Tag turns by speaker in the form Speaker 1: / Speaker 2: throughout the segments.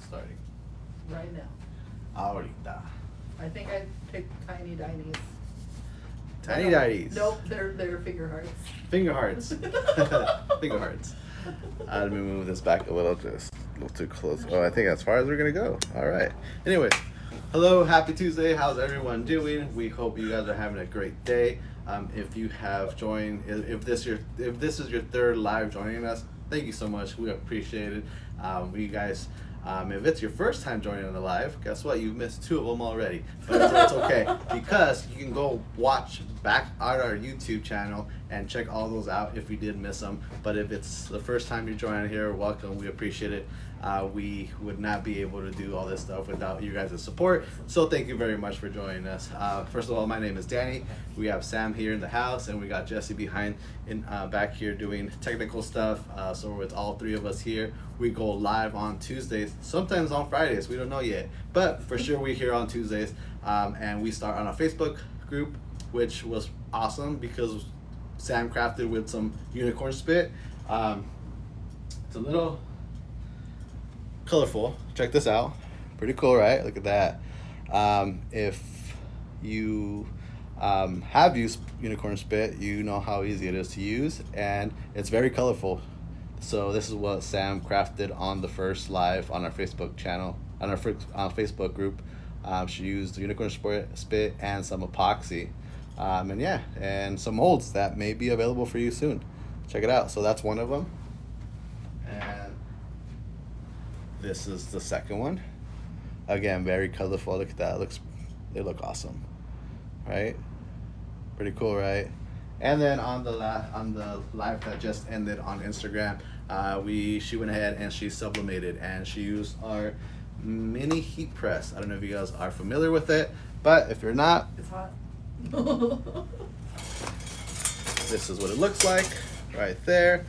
Speaker 1: starting.
Speaker 2: Right now.
Speaker 1: Ahorita.
Speaker 2: I think I picked Tiny Dinies.
Speaker 1: Tiny Dities.
Speaker 2: Nope, they're finger hearts.
Speaker 1: Finger hearts. Finger hearts. Let me move this back a little, just a little too close. Oh, I think as far as we're gonna go. All right. Anyways, hello, happy Tuesday. How's everyone doing? We hope you guys are having a great day. If you have joined, if this is your third live joining us, thank you so much. We appreciate it. We guys. If it's your first time joining the live, guess what? You've missed 2 of them already. But it's okay, because you can go watch back on our YouTube channel and check all those out if you did miss them. But if it's the first time you're joining here, welcome. We appreciate it. We would not be able to do all this stuff without you guys' support. So thank you very much for joining us. First of all, my name is Danny. We have Sam here in the house, and we got Jesse behind back here doing technical stuff. So it's all 3 of us here. We go live on Tuesdays, sometimes on Fridays. We don't know yet, but for sure we're here on Tuesdays. And we start on our Facebook group, which was awesome because Sam crafted with some unicorn spit. It's a little colorful. Check this out. Pretty cool, right? Look at that. If you have used unicorn spit, you know how easy it is to use, and it's very colorful. So this is what Sam crafted on the first live on our Facebook channel, on our Facebook group. She used unicorn spit and some epoxy, and yeah, and some molds that may be available for you soon. Check it out. So that's one of them, and this is the second one. Again, very colorful. Look at that. They look awesome, right? Pretty cool, right? And then on the live that just ended on Instagram, she went ahead and she sublimated, and she used our mini heat press. I don't know if you guys are familiar with it, but if you're not,
Speaker 2: It's hot.
Speaker 1: this is what it looks like right there.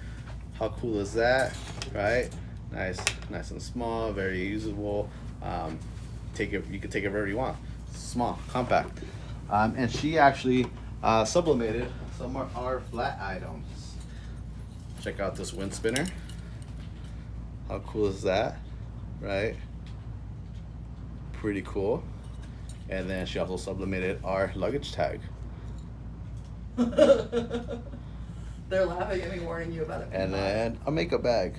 Speaker 1: How cool is that, right? Nice and small, very usable. You can take it wherever you want. Small, compact. And she actually sublimated some of our flat items. Check out this wind spinner. How cool is that, right? Pretty cool. And then she also sublimated our luggage tag.
Speaker 2: They're laughing at me, warning you about it.
Speaker 1: And then a makeup bag.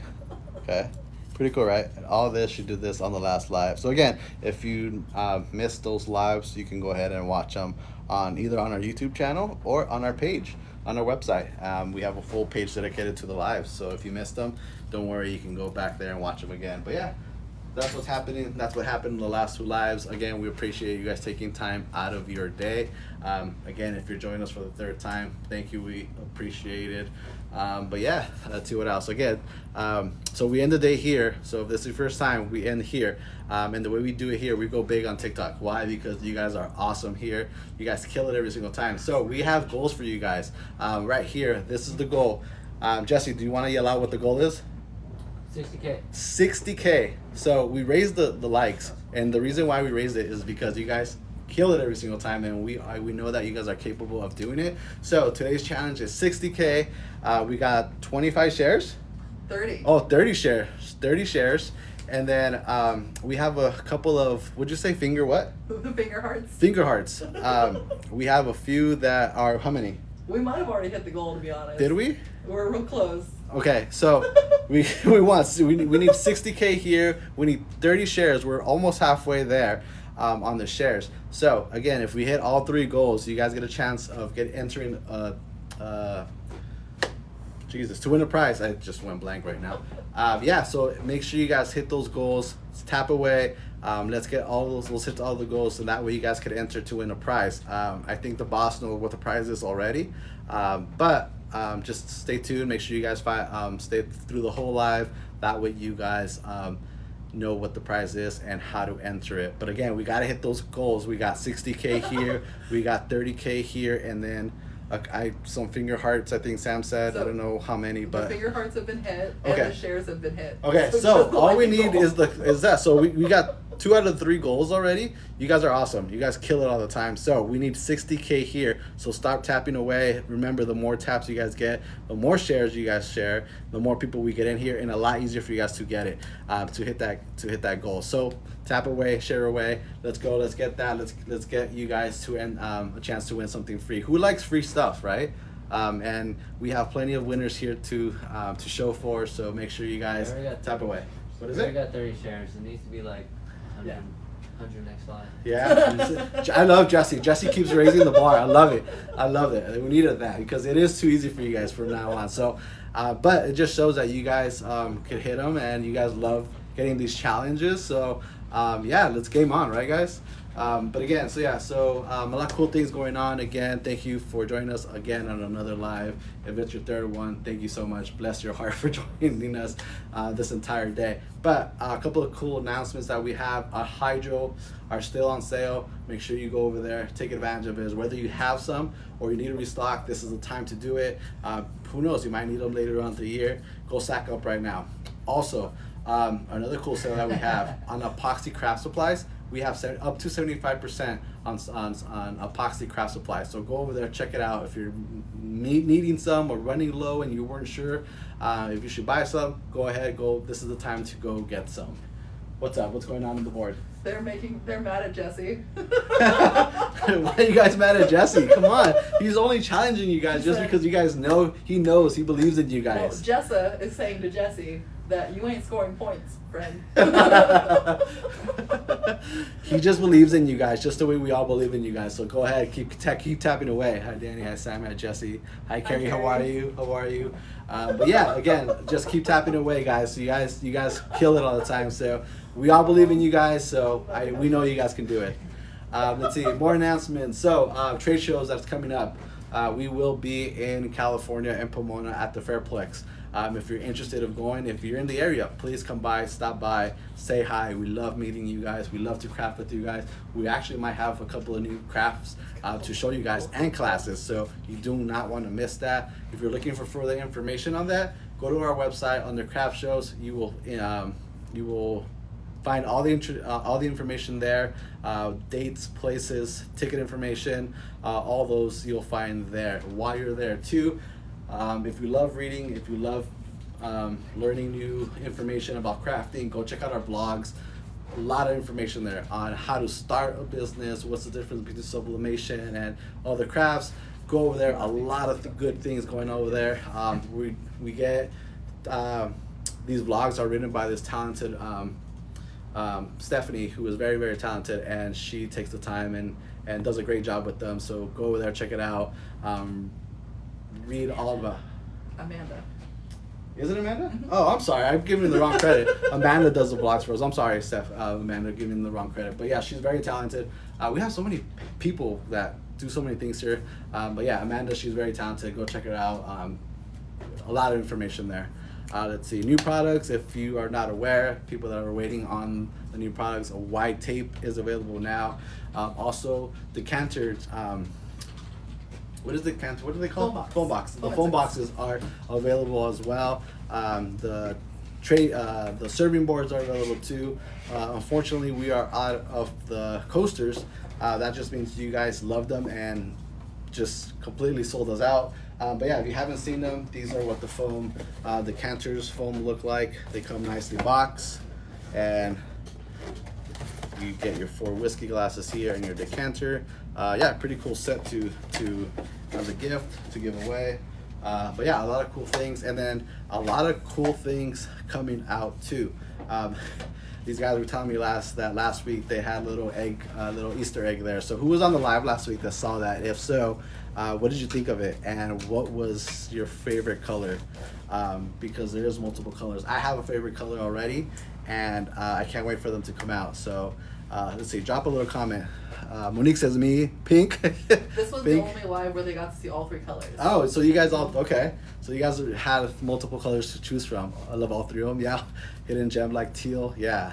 Speaker 1: Okay, pretty cool, right? And all this, she did this on the last live. So again, if you missed those lives, you can go ahead and watch them either on our YouTube channel or on our page, on our website. We have a full page dedicated to the lives. So if you missed them, don't worry, you can go back there and watch them again. But yeah, that's what's happening. That's what happened in the last 2 lives. Again, we appreciate you guys taking time out of your day. Again, if you're joining us for the 3rd time, thank you. We appreciate it. But yeah, let's see what else. Again, so we end the day here. So if this is your first time, we end here. And the way we do it here, we go big on TikTok. Why? Because you guys are awesome here. You guys kill it every single time. So we have goals for you guys. Right here, this is the goal. Jesse, do you want to yell out what the goal is?
Speaker 3: 60K.
Speaker 1: 60K. So we raised the likes, and the reason why we raised it is because you guys kill it every single time, and we know that you guys are capable of doing it. So today's challenge is 60K. We got 25 shares.
Speaker 2: 30.
Speaker 1: Oh, 30 shares. And then we have a couple of, would you say finger what?
Speaker 2: Finger hearts.
Speaker 1: Finger hearts. We have a few that are, how many?
Speaker 2: We might have already hit the goal, to be honest.
Speaker 1: Did we?
Speaker 2: We're real close.
Speaker 1: Okay, so we need 60K here. We need 30 shares. We're almost halfway there on the shares. So again, if we hit all 3 goals, you guys get a chance of entering to win a prize. I just went blank right now. Yeah, so make sure you guys hit those goals. Tap away. Let's hit all the goals, so that way you guys could enter to win a prize. I think the boss knows what the prize is already, but just stay tuned. Make sure you guys stay through the whole live. That way you guys know what the prize is and how to enter it. But again, we got to hit those goals. We got 60K here, we got 30K here, and then some finger hearts. I think Sam said.
Speaker 2: So
Speaker 1: I don't know how many,
Speaker 2: The
Speaker 1: but
Speaker 2: finger hearts have been hit,
Speaker 1: Okay.
Speaker 2: and the shares have been hit.
Speaker 1: okay.
Speaker 2: just
Speaker 1: So
Speaker 2: the
Speaker 1: all we
Speaker 2: lightning
Speaker 1: need
Speaker 2: goal.
Speaker 1: is that. So we got 2 out of 3 goals already. You guys are awesome. You guys kill it all the time. So we need 60K here. So stop tapping away. Remember, the more taps you guys get, the more shares you guys share, the more people we get in here, and a lot easier for you guys to get it, to hit that goal. So tap away, share away. Let's go. Let's get that. Let's get you guys to end a chance to win something free. Who likes free stuff, right? And we have plenty of winners here to show for. So make sure you guys tap away. What is
Speaker 3: I
Speaker 1: it?
Speaker 3: got 30 shares. It needs to be like 100,
Speaker 2: Yeah.
Speaker 3: 100 next slide.
Speaker 1: Yeah, I love Jesse. Jesse keeps raising the bar. I love it. I love it. We needed that because it is too easy for you guys from now on. So, but it just shows that you guys could hit them and you guys love getting these challenges. So, yeah, let's game on, right, guys? But again, so a lot of cool things going on. Again, thank you for joining us again on another live. If it's your 3rd one, thank you so much. Bless your heart for joining us this entire day. But a couple of cool announcements that we have. Our hydro are still on sale. Make sure you go over there, take advantage of it. Whether you have some or you need to restock, this is the time to do it. Who knows, you might need them later on the year. Go stack up right now. Also, another cool sale that we have on epoxy craft supplies. We have up to 75% on epoxy craft supplies. So go over there, check it out. If you're needing some or running low and you weren't sure if you should buy some, go ahead. This is the time to go get some. What's up? What's going on the board?
Speaker 2: They're mad at Jesse.
Speaker 1: Why are you guys mad at Jesse? Come on. He's only challenging you guys just because you guys know he believes in you
Speaker 2: Well,
Speaker 1: guys.
Speaker 2: Jessa is saying to Jesse that you ain't scoring points, friend.
Speaker 1: He just believes in you guys, just the way we all believe in you guys. So go ahead, keep tapping away. Hi Danny, hi Sam, hi Jesse, hi Carrie. How are you? How are you? But yeah, again, just keep tapping away, guys. So you guys kill it all the time. So we all believe in you guys. So we know you guys can do it. Let's see, more announcements. So trade shows that's coming up. We will be in California and Pomona at the Fairplex. If you're interested of going, if you're in the area, please come by, stop by, say hi. We love meeting you guys. We love to craft with you guys. We actually might have a couple of new crafts to show you guys and classes, so you do not want to miss that. If you're looking for further information on that, go to our website under craft shows. You will find all the information there, dates, places, ticket information, all those you'll find there. While you're there too, if you love reading, if you love learning new information about crafting, go check out our blogs. A lot of information there on how to start a business, what's the difference between sublimation and other crafts. Go over there. A lot of good things going over there. We get these blogs are written by this talented Stephanie, who is very, very talented, and she takes the time and does a great job with them. So go over there, check it out. Read all about
Speaker 2: Amanda.
Speaker 1: Is it Amanda?
Speaker 2: Mhm.
Speaker 1: Oh, I'm sorry. I'm giving the wrong credit. Amanda does the blogs for us. I'm sorry, Steph. Amanda, giving the wrong credit. But yeah, she's very talented. We have so many people that do so many things here. But yeah, Amanda, she's very talented. Go check her out. A lot of information there. Let's see, new products. If you are not aware, people that are waiting on the new products, a wide tape is available now. Also, decanters. What is the cancer? What do they call?
Speaker 2: Foam box.
Speaker 1: The foam boxes are available as well. The serving boards are available too. Unfortunately, we are out of the coasters. That just means you guys love them and just completely sold us out. But yeah, if you haven't seen them, these are what the foam, decanters foam look like. They come nicely boxed, and you get your 4 whiskey glasses here and your decanter. Yeah, pretty cool set to as a gift to give away. But yeah, a lot of cool things, and then a lot of cool things coming out too. These guys were telling me last week they had a little Easter egg there. So who was on the live last week that saw that? If so, what did you think of it, and what was your favorite color? Because there's multiple colors. I have a favorite color already, and I can't wait for them to come out. So let's see, drop a little comment. Monique says me, pink.
Speaker 2: This was
Speaker 1: pink.
Speaker 2: the only live where they got to see all 3 colors.
Speaker 1: Oh, so you guys all, okay. So you guys had multiple colors to choose from. I love all 3 of them, yeah. Hidden gem like teal, yeah.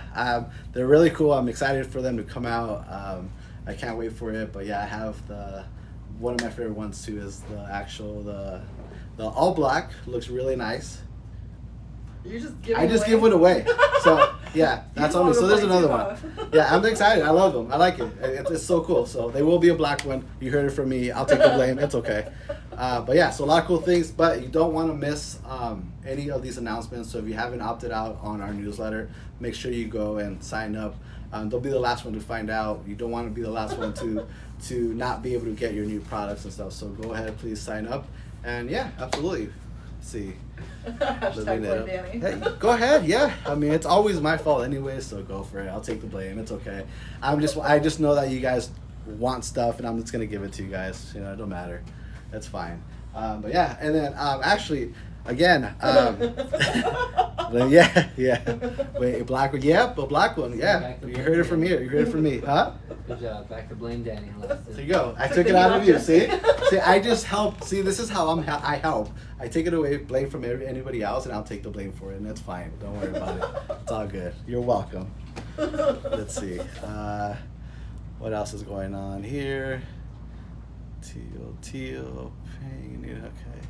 Speaker 1: They're really cool. I'm excited for them to come out. I can't wait for it, but yeah, I have the one of my favorite ones too is the all black. Looks really nice.
Speaker 2: You just give
Speaker 1: I just give it away. So yeah, that's
Speaker 2: You
Speaker 1: on me.
Speaker 2: just
Speaker 1: So there's
Speaker 2: wanna
Speaker 1: another
Speaker 2: play
Speaker 1: one. Yeah, I'm excited. I love them. I like it. It's so cool. So they will be a black one. You heard it from me. I'll take the blame. It's okay. But yeah, so a lot of cool things. But you don't want to miss any of these announcements. So if you haven't opted out on our newsletter, make sure you go and sign up. They'll be the last one to find out. You don't want to be the last one to not be able to get your new products and stuff. So go ahead, please sign up. And yeah, absolutely. Let's see.
Speaker 2: Hashtag blame Danny.
Speaker 1: Hey, go ahead. Yeah, I mean it's always my fault anyway, so go for it. I'll take the blame. It's okay. I just know that you guys want stuff, and I'm just gonna give it to you guys. You know, it don't matter. That's fine. But yeah, and then actually, again, yeah. Wait, a black one. Yep, a black one. Yeah, you heard it from here. You heard it from me, huh?
Speaker 3: Good job. Back to blame Danny.
Speaker 1: There you go. I took it out of you. See, I just help. See, this is how I help. I take it away, blame from anybody else, and I'll take the blame for it, and that's fine. Don't worry about it. It's all good. You're welcome. Let's see. What else is going on here? Teal, paint. Okay.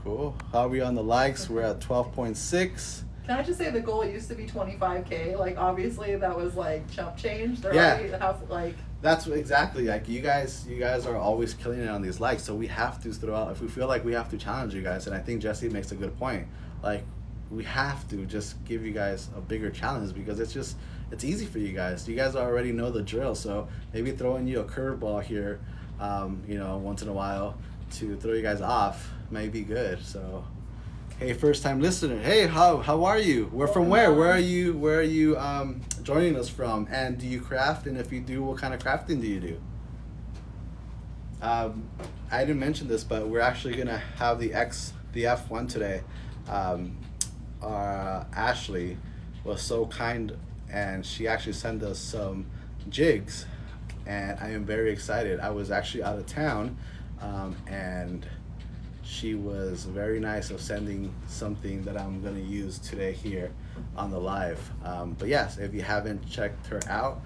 Speaker 1: Cool. How are we on the likes? We're at 12.6.
Speaker 2: Can I just say the goal used to be 25K? Like obviously that was like chump change. They're
Speaker 1: Yeah.
Speaker 2: already like.
Speaker 1: That's exactly like you guys are always killing it on these likes, so we have to throw out if we feel like we have to challenge you guys, and I think Jesse makes a good point. Like we have to just give you guys a bigger challenge because it's easy for you guys. You guys already know the drill, so maybe throwing you a curveball here, once in a while to throw you guys off may be good. So hey, first time listener. Hey, how are you? We're from where? Where are you joining us from? And do you craft? And if you do, what kind of crafting do you do? I didn't mention this, but we're actually gonna have the F1 today. Ashley was so kind, and she actually sent us some jigs, and I am very excited. I was actually out of town, and she was very nice of sending something that I'm going to use today here on the live. But yes, if you haven't checked her out,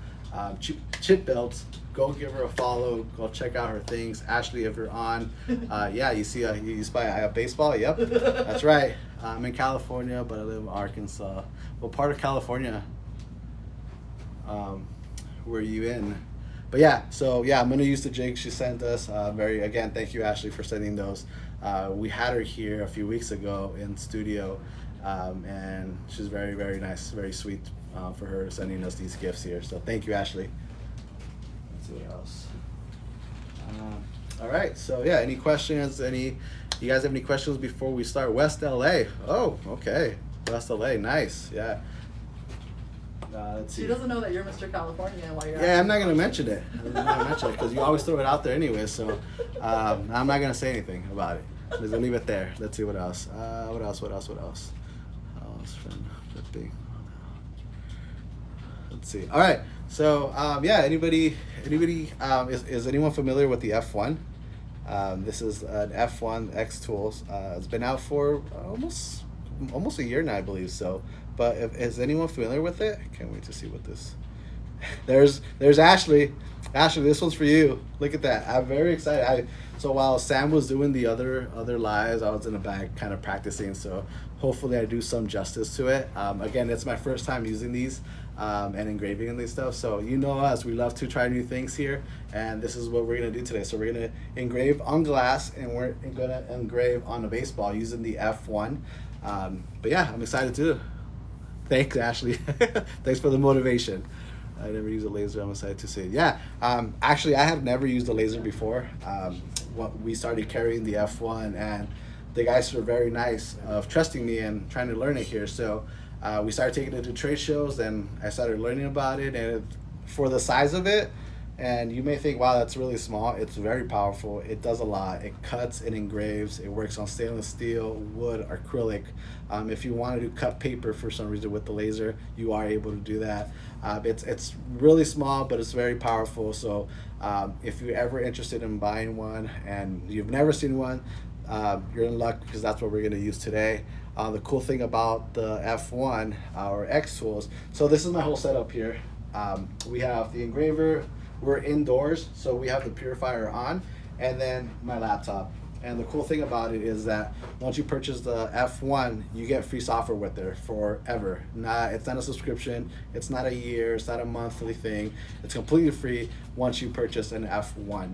Speaker 1: Chip Belts, go give her a follow. Go check out her things. Ashley, if you're on, you see you spy a baseball. Yep, that's right. I'm in California, but I live in Arkansas. What part of California were you in? But yeah, so yeah, I'm gonna use the jigs she sent us. Again, thank you, Ashley, for sending those. We had her here a few weeks ago in studio, and she's very, very nice, very sweet for her sending us these gifts here. So thank you, Ashley. Let's see what else. All right, so yeah, any questions? You guys have any questions before we start? West LA. Oh, okay. West LA, nice. Yeah. Let's see.
Speaker 2: She doesn't know that you're Mr. California while you're.
Speaker 1: Yeah, I'm not gonna mention it. I'm not gonna mention it because you always throw it out there anyway. So I'm not gonna say anything about it. Let's leave it there. Let's see what else. What else? Let's see. All right. So anybody is anyone familiar with the F1? This is an F1 Xtool. It's been out for almost a year now, I believe. So, but is anyone familiar with it? I can't wait to see what this. There's Ashley. Ashley, this one's for you. Look at that. I'm very excited. So while Sam was doing the other lives, I was in the back kind of practicing. So hopefully I do some justice to it. Again, it's my first time using these and engraving and these stuff. So you know us, we love to try new things here. And this is what we're going to do today. So we're going to engrave on glass, and we're going to engrave on a baseball using the F1. But yeah, I'm excited too. Thanks, Ashley. Thanks for the motivation. I never used a laser. I'm excited to see it. Yeah, actually, I have never used a laser before. We started carrying the F1, and the guys were very nice of trusting me and trying to learn it here. So we started taking it to trade shows, and I started learning about it. And for the size of it, and you may think, wow, that's really small. It's very powerful. It does a lot. It cuts, it engraves. It works on stainless steel, wood, acrylic. If you wanted to cut paper for some reason with the laser, you are able to do that. It's really small, but it's very powerful. So if you're ever interested in buying one and you've never seen one, you're in luck, because that's what we're going to use today. The cool thing about the F1, our Xtools, so this is my whole setup here. We have the engraver. We're indoors, so we have the purifier on, and then my laptop. And the cool thing about it is that once you purchase the F1, you get free software with it forever. It's not a subscription. It's not a year. It's not a monthly thing. It's completely free once you purchase an F1.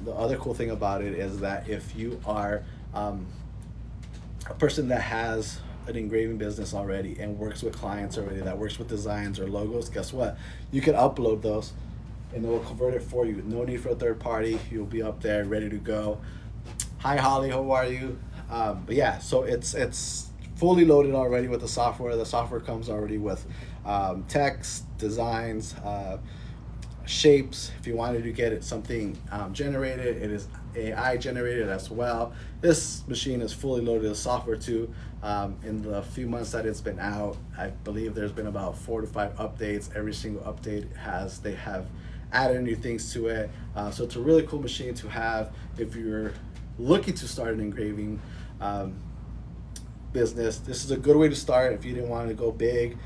Speaker 1: The other cool thing about it is that if you are a person that has an engraving business already and works with clients already, that works with designs or logos, guess what? You can upload those and it will convert it for you. No need for a third party. You'll be up there ready to go. Hi Holly, how are you? But yeah, so it's fully loaded already with the software. The software comes already with text, designs, shapes. If you wanted to get it something generated, it is AI generated as well. This machine is fully loaded with software too. In the few months that it's been out, I believe there's been about 4 to 5 updates. Every single update they have added new things to it. So it's a really cool machine to have if you're looking to start an engraving business. This is a good way to start if you didn't want to go big.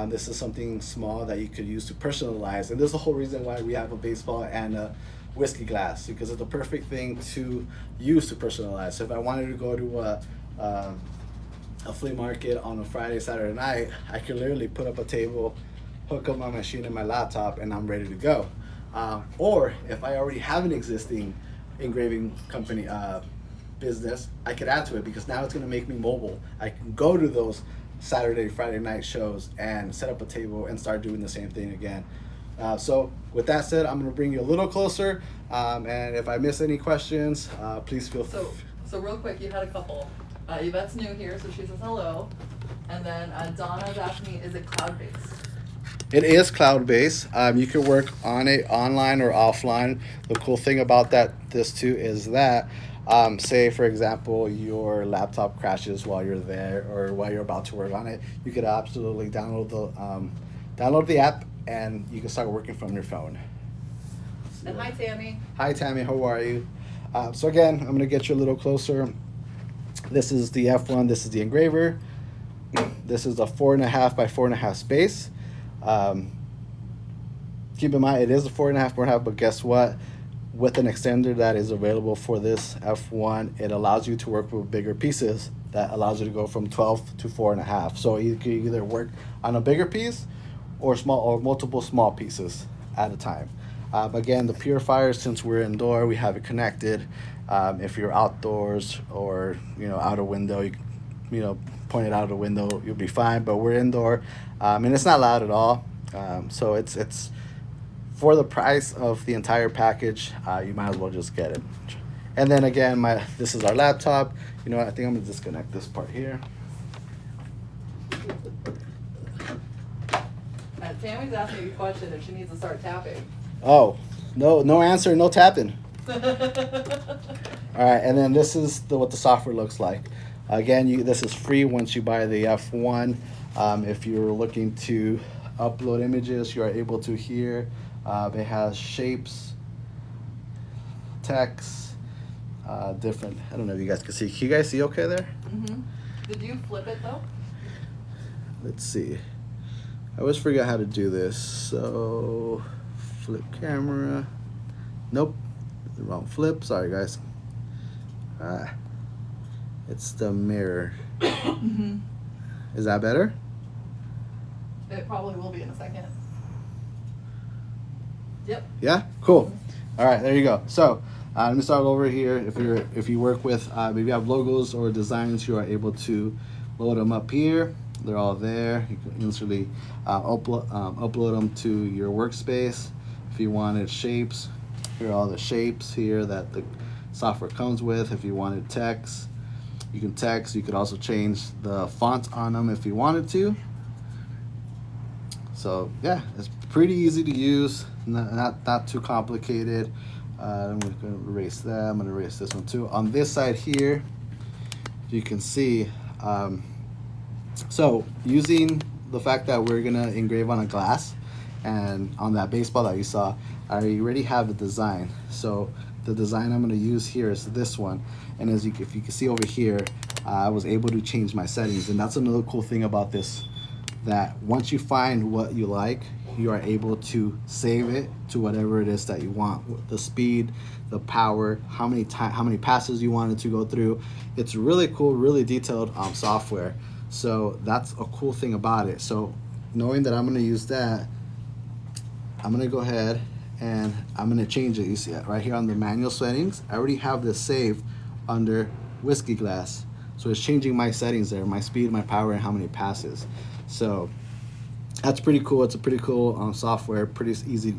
Speaker 1: This is something small that you could use to personalize, and there's the whole reason why we have a baseball and a whiskey glass, because it's the perfect thing to use to personalize. So if I wanted to go to a flea market on a Friday, Saturday night, I could literally put up a table, hook up my machine and my laptop, and I'm ready to go. Or if I already have an existing engraving company business, I could add to it, because now it's going to make me mobile. I can go to those Saturday, Friday night shows and set up a table and start doing the same thing again. So with that said, I'm going to bring you a little closer, and if I miss any questions, please feel free.
Speaker 2: So real quick, you had a couple. Yvette's new here, so she says hello. And then Donna's asking me, is it cloud-based?
Speaker 1: It is cloud-based. You can work on it online or offline. The cool thing about this too is that, say for example, your laptop crashes while you're there or while you're about to work on it, you could absolutely download the app and you can start working from your phone.
Speaker 2: And hi Tammy.
Speaker 1: Hi Tammy, how are you? So again, I'm gonna get you a little closer. This is the F1. This is the engraver. This is a 4.5 by 4.5 space. Keep in mind it is a 4.5, but guess what? With an extender that is available for this F1, it allows you to work with bigger pieces. That allows you to go from 12 to 4.5. So you can either work on a bigger piece or multiple small pieces at a time. Again, the purifier, since we're indoor, we have it connected. If you're outdoors or out a window, you point it out a window, you'll be fine. But we're indoor, and it's not loud at all. So it's for the price of the entire package, you might as well just get it. And then again, this is our laptop. I think I'm gonna disconnect this part here.
Speaker 2: Tammy's asking me a question if she needs to start tapping.
Speaker 1: Oh, no answer, no tapping. All right, and then this is what the software looks like. Again, this is free once you buy the F1. If you're looking to upload images, you are able to here. It has shapes, text, different. I don't know if you guys can see. Can you guys see okay there?
Speaker 2: Mm-hmm. Did you flip it though?
Speaker 1: Let's see. I always forget how to do this. So, flip camera. Nope, the wrong flip. Sorry, guys. It's the mirror.
Speaker 2: Mm-hmm.
Speaker 1: Is that better?
Speaker 2: It probably will be in a second. Yep.
Speaker 1: Yeah. Cool. All right. There you go. So let me start over here. If you work with if you have logos or designs, you are able to load them up here. They're all there. You can instantly upload them to your workspace. If you wanted shapes, here are all the shapes here that the software comes with. If you wanted text, you can text. You could also change the font on them if you wanted to. So yeah, it's pretty easy to use, not too complicated. I'm going to erase that. I'm going to erase this one too. On this side here, you can see, so using the fact that we're going to engrave on a glass, and on that baseball that you saw, I already have the design. So the design I'm going to use here is this one, and if you can see over here, I was able to change my settings, and that's another cool thing about this, that once you find what you like, you are able to save it to whatever it is that you want. The speed, the power, how many passes you want it to go through. It's really cool, really detailed software. So that's a cool thing about it. So knowing that I'm going to use that, I'm going to go ahead and I'm going to change it. You see it right here on the manual settings. I already have this saved under whiskey glass. So it's changing my settings there, my speed, my power, and how many passes. So that's pretty cool. It's a pretty cool software, pretty easy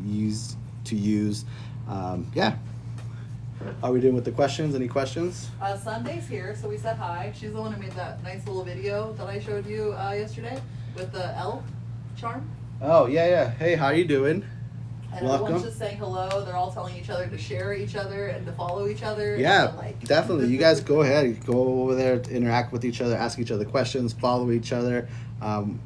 Speaker 1: to use. Yeah. Are we doing with the questions? Any questions?
Speaker 2: Sunday's here, so we said hi. She's the one who made that nice little video that I showed you yesterday with the elf charm.
Speaker 1: Oh, yeah. Hey, how you doing?
Speaker 2: And everyone's just saying hello. They're all telling each other to share each other and to follow each other.
Speaker 1: Yeah, definitely. You guys go ahead. Go over there, to interact with each other, ask each other questions, follow each other.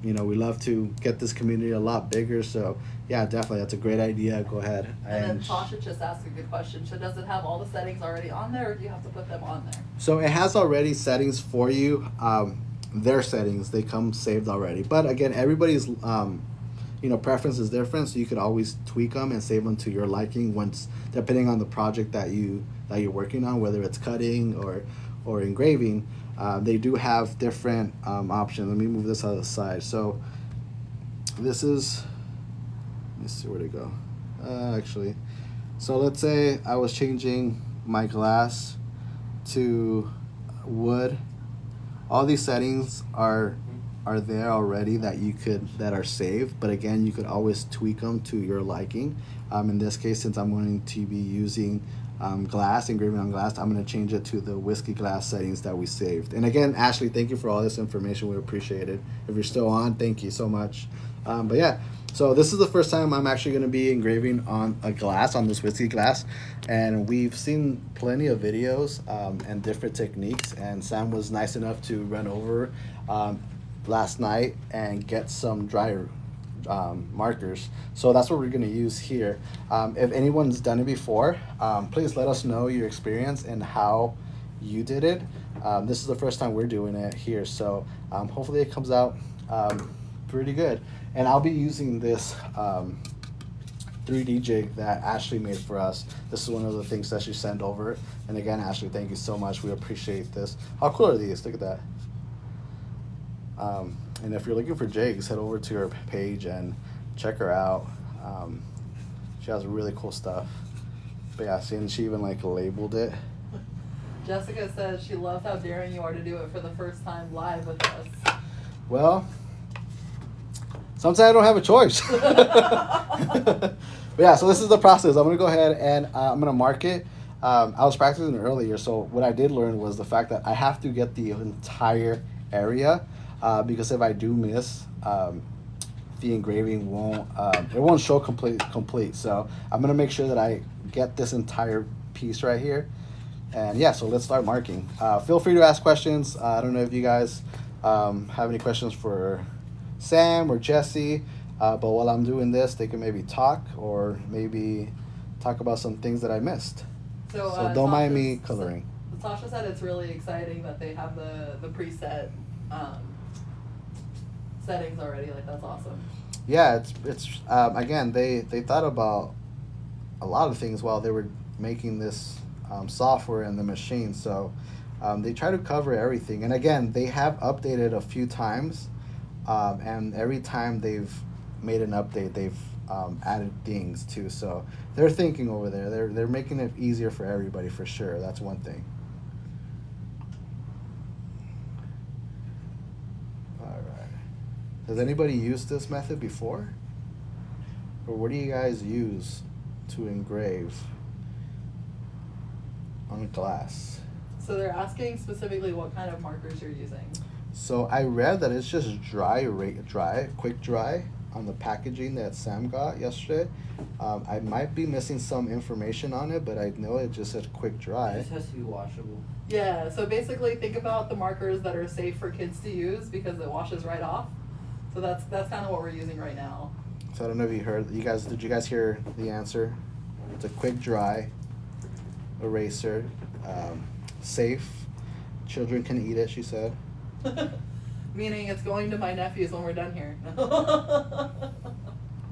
Speaker 1: We love to get this community a lot bigger. So, yeah, definitely. That's a great idea. Go ahead.
Speaker 2: And then Tasha just asked a good question. So does it have all the settings already on there, or do you have to put them on there?
Speaker 1: So it has already settings for you. Their settings, they come saved already. But, again, everybody's preference is different, so you could always tweak them and save them to your liking once, depending on the project that you're working on, whether it's cutting or engraving. They do have different options. Let me move this out of the side. So this is, let me see where to go. Actually, so let's say I was changing my glass to wood. All these settings are there already that are saved, but again, you could always tweak them to your liking. In this case, since I'm going to be using glass, engraving on glass, I'm going to change it to the whiskey glass settings that we saved. And again, Ashley, thank you for all this information. We appreciate it. If you're still on, thank you so much. But yeah, so this is the first time I'm actually going to be engraving on a glass, on this whiskey glass. And we've seen plenty of videos and different techniques. And Sam was nice enough to run over last night and get some dry markers. So that's what we're going to use here. If anyone's done it before, please let us know your experience and how you did it. This is the first time we're doing it here, so hopefully it comes out pretty good. And I'll be using this 3D jig that Ashley made for us. This is one of the things that she sent over. And again, Ashley, thank you so much. We appreciate this. How cool are these? Look at that. And if you're looking for jigs, head over to her page and check her out. She has really cool stuff. But yeah, see, and she even labeled it.
Speaker 2: Jessica says she loves how daring you are to do it for the first time live with us.
Speaker 1: Well, sometimes I don't have a choice. But yeah, so this is the process. I'm gonna go ahead and I'm gonna mark it. I was practicing earlier, so what I did learn was the fact that I have to get the entire area. Because if I do miss, the engraving won't show complete. So I'm gonna make sure that I get this entire piece right here. And yeah, so let's start marking. Feel free to ask questions. I don't know if you guys have any questions for Sam or Jesse, but while I'm doing this, they can maybe talk or maybe talk about some things that I missed. So don't mind me coloring.
Speaker 2: So Tasha said it's really exciting that they have the preset settings already. That's awesome.
Speaker 1: Yeah, it's again, they thought about a lot of things while they were making this software in the machine. So they try to cover everything. And again, they have updated a few times, and every time they've made an update, they've added things too. So they're thinking over there. They're making it easier for everybody for sure. That's one thing. Has anybody used this method before? Or what do you guys use to engrave on glass?
Speaker 2: So they're asking specifically what kind of markers you're using.
Speaker 1: So I read that it's just quick dry on the packaging that Sam got yesterday. I might be missing some information on it, but I know it just said quick dry.
Speaker 3: It just has to be washable.
Speaker 2: Yeah, so basically think about the markers that are safe for kids to use because it washes right off. So that's kind of what we're using right now.
Speaker 1: So I don't know if you heard, did you guys hear the answer? It's a quick dry eraser, safe. Children can eat it, she said.
Speaker 2: Meaning it's going to my nephews when we're done here.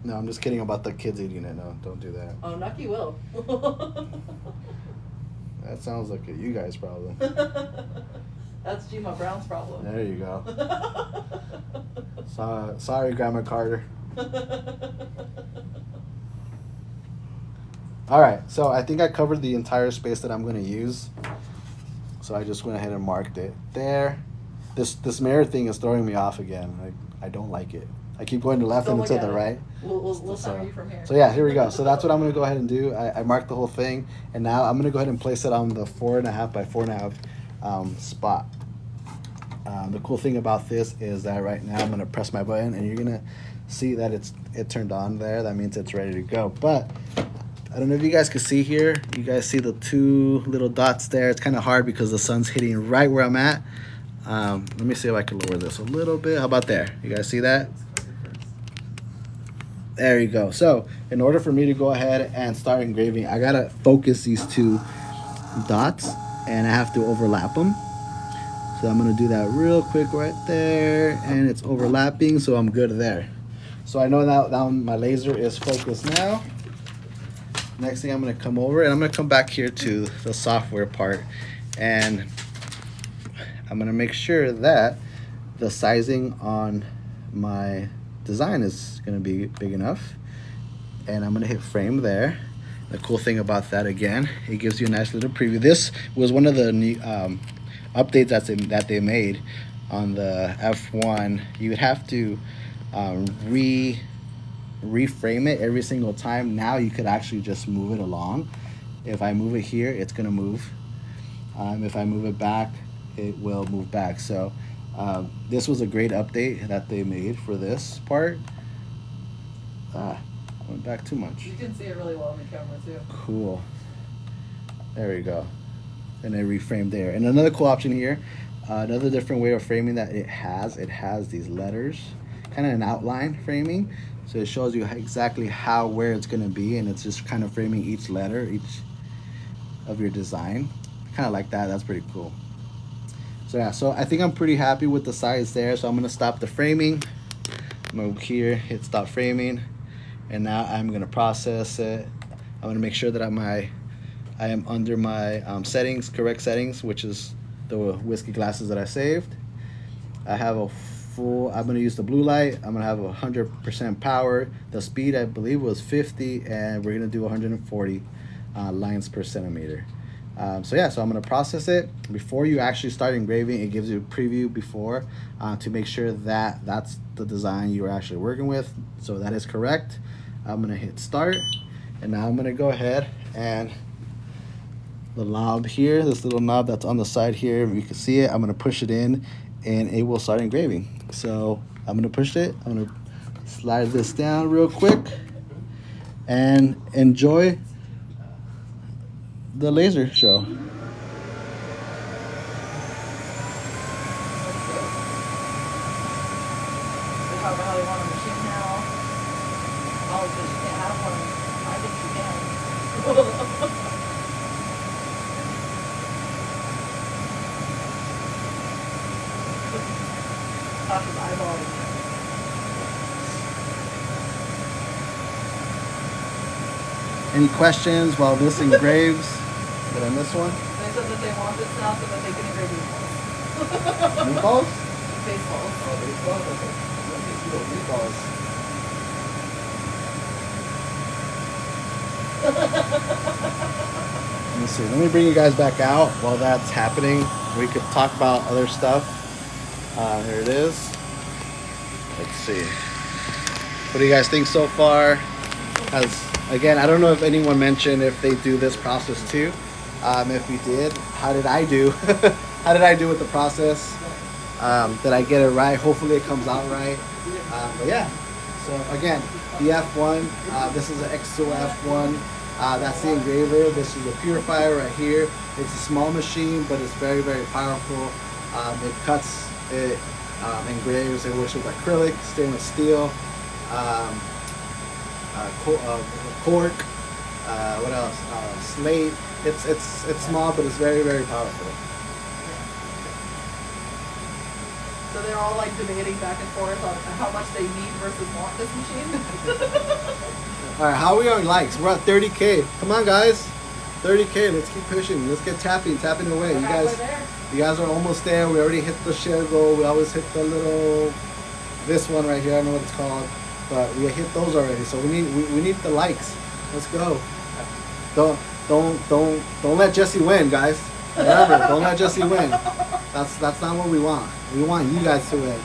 Speaker 1: No, I'm just kidding about the kids eating it. No, don't do that.
Speaker 2: Oh, Nucky will.
Speaker 1: That sounds like a you guys problem.
Speaker 2: That's Gma Brown's problem.
Speaker 1: There you go. Sorry, Grandma Carter. All right, so I think I covered the entire space that I'm going to use. So I just went ahead and marked it there. This mirror thing is throwing me off again. I don't like it. I keep going to the left
Speaker 2: Don't
Speaker 1: and to
Speaker 2: look
Speaker 1: the
Speaker 2: at it.
Speaker 1: right.
Speaker 2: We'll summary you from here.
Speaker 1: So yeah, here we go. So that's what I'm going to go ahead and do. I marked the whole thing, and now I'm going to go ahead and place it on the 4.5 by 4.5 spot. The cool thing about this is that right now I'm going to press my button, and you're going to see that it turned on there. That means it's ready to go. But I don't know if you guys can see here. You guys see the two little dots there. It's kind of hard because the sun's hitting right where I'm at. Let me see if I can lower this a little bit. How about there? You guys see that? There you go. So in order for me to go ahead and start engraving, I gotta focus these two dots, and I have to overlap them. So I'm gonna do that real quick right there, and it's overlapping, so I'm good there. So I know now my laser is focused now. Next thing, I'm gonna come over, and I'm gonna come back here to the software part, and I'm gonna make sure that the sizing on my design is going to be big enough, and I'm going to hit frame there. The cool thing about that, again, it gives you a nice little preview. This was one of the new updates that they made on the F1. You would have to reframe it every single time. Now you could actually just move it along. If I move it here, it's going to move. If I move it back, it will move back. So this was a great update that they made for this part. I went back too much.
Speaker 2: You can see it really well on the camera too.
Speaker 1: Cool. There we go. And then reframe there. And another cool option here, another different way of framing that it has these letters, kind of an outline framing. So it shows you exactly where it's going to be, and it's just kind of framing each letter, each of your design. Kind of like that. That's pretty cool. So yeah, so I think I'm pretty happy with the size there. So I'm gonna stop the framing. I'm gonna here, hit stop framing, and now I'm gonna process it. I'm gonna make sure that I am under my settings, correct settings, which is the whiskey glasses that I saved. I have a full. I'm gonna use the blue light. I'm gonna have 100% power. The speed I believe was 50, and we're gonna do 140 lines per centimeter. So yeah, so I'm going to process it. Before you actually start engraving, it gives you a preview before to make sure that that's the design you're actually working with. So that is correct. I'm going to hit start, and now I'm going to go ahead and the knob here, this little knob that's on the side here, you can see it, I'm going to push it in, and it will start engraving. So I'm going to push it. I'm going to slide this down real quick and enjoy the laser show.
Speaker 2: They talk about how they want a machine now. Oh, because you can't have one. I think you can. Tasha's eyeballing.
Speaker 1: Any questions while this engraves? Did I miss one?
Speaker 2: They said that they want this now so that they can engrave meatballs.
Speaker 1: Meatballs?
Speaker 2: Baseballs.
Speaker 1: Oh, baseballs? Okay. Let me see those meatballs. Let me see. Let me bring you guys back out while that's happening. We could talk about other stuff. Here it is. Let's see. What do you guys think so far? Again, I don't know if anyone mentioned if they do this process too. If we did, how did I do? How did I do with the process? Did I get it right? Hopefully it comes out right. But yeah, so again, the F1, this is an Xtool F1. That's the engraver. This is the purifier right here. It's a small machine, but it's very, very powerful. It cuts, it engraves, it works with acrylic, stainless steel, cork, what else? Slate. It's small, but it's very, very powerful.
Speaker 2: So they're all like debating back and forth on how much they need versus want this machine.
Speaker 4: All right, how are we on likes? We're at 30K. Come on, guys. 30K. Let's keep pushing. Let's get tapping away.
Speaker 2: We're halfway there.
Speaker 4: You guys are almost there. We already hit the share goal. We always hit the little, this one right here. I don't know what it's called, but we hit those already. So we need the likes. Let's go. Don't let Jesse win, guys. Remember, don't let Jesse win. That's not what we want. We want you guys to win.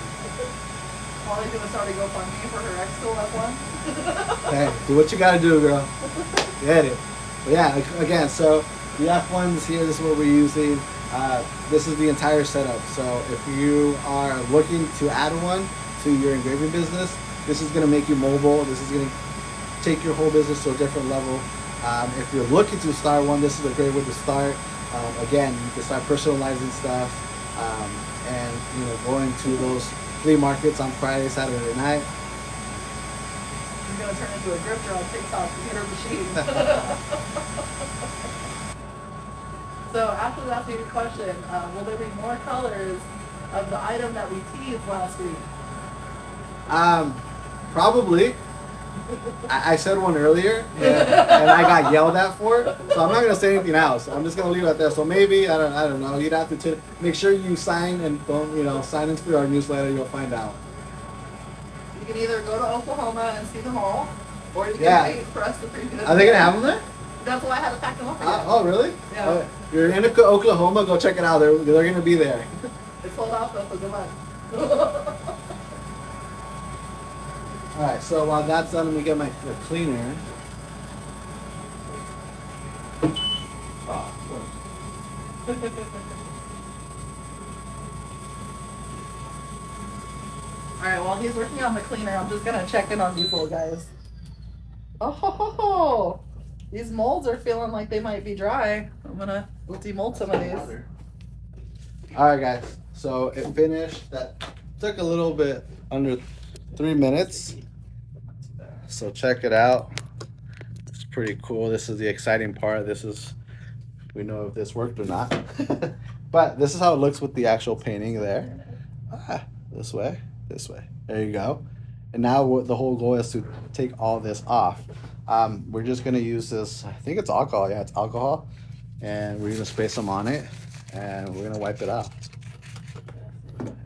Speaker 2: Molly's gonna start a GoFundMe for her Xtool F1.
Speaker 4: Hey, do what you gotta do, girl. Get it. But yeah, again, so the F1 is here. This is what we're using. This is the entire setup. So if you are looking to add one to your engraving business, this is gonna make you mobile. This is gonna take your whole business to a different level. If you're looking to start one, this is a great way to start. Again, you can start personalizing stuff and going to those flea markets on Friday, Saturday night.
Speaker 2: You're gonna turn into a grifter on TikTok to get her machine. So after that's your question, will there be more colors of the item that we teased last week?
Speaker 4: Probably. I said one earlier, and I got yelled at for it. So I'm not gonna say anything else. I'm just gonna leave it at that. So maybe I don't know. You'd have to make sure you sign and don't sign into our newsletter. You'll find out.
Speaker 2: You can either go to Oklahoma and see them all, or you can wait for us to preview.
Speaker 4: Are they gonna have them there?
Speaker 2: That's why I had to pack them up again.
Speaker 4: Oh, really?
Speaker 2: Yeah.
Speaker 4: You're in Oklahoma. Go check it out. They're gonna be there.
Speaker 2: It's sold out though, so good luck.
Speaker 4: All right. So while that's done, let me get the cleaner.
Speaker 2: Alright, while he's working on the cleaner, I'm just gonna check in on these little guys. Oh, these molds are feeling like they might be dry. I'm gonna demold some of these.
Speaker 4: All right, guys. So it finished. That took a little bit under 3 minutes. So check it out. It's pretty cool. This is the exciting part. We know if this worked or not. But this is how it looks with the actual painting there. This way. There you go. And now the whole goal is to take all this off. We're just gonna use this, I think it's alcohol. Yeah, it's alcohol. And we're gonna spray some on it and we're gonna wipe it out.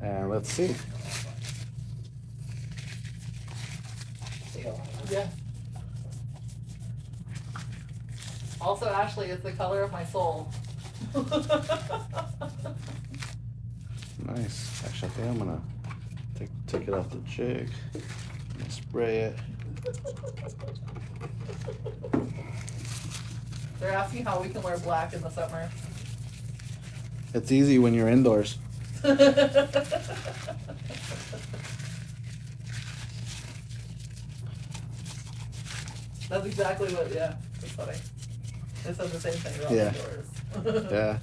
Speaker 4: And let's see.
Speaker 2: Yeah. Also, Ashley, it's the color of my soul.
Speaker 4: Nice. Actually, I think I'm gonna take it off the jig and spray it.
Speaker 2: They're asking how we can wear black in the summer.
Speaker 4: It's easy when you're indoors.
Speaker 2: That's exactly what, yeah, that's funny. They said the same thing about
Speaker 4: Yeah.
Speaker 2: indoors.
Speaker 4: Yeah.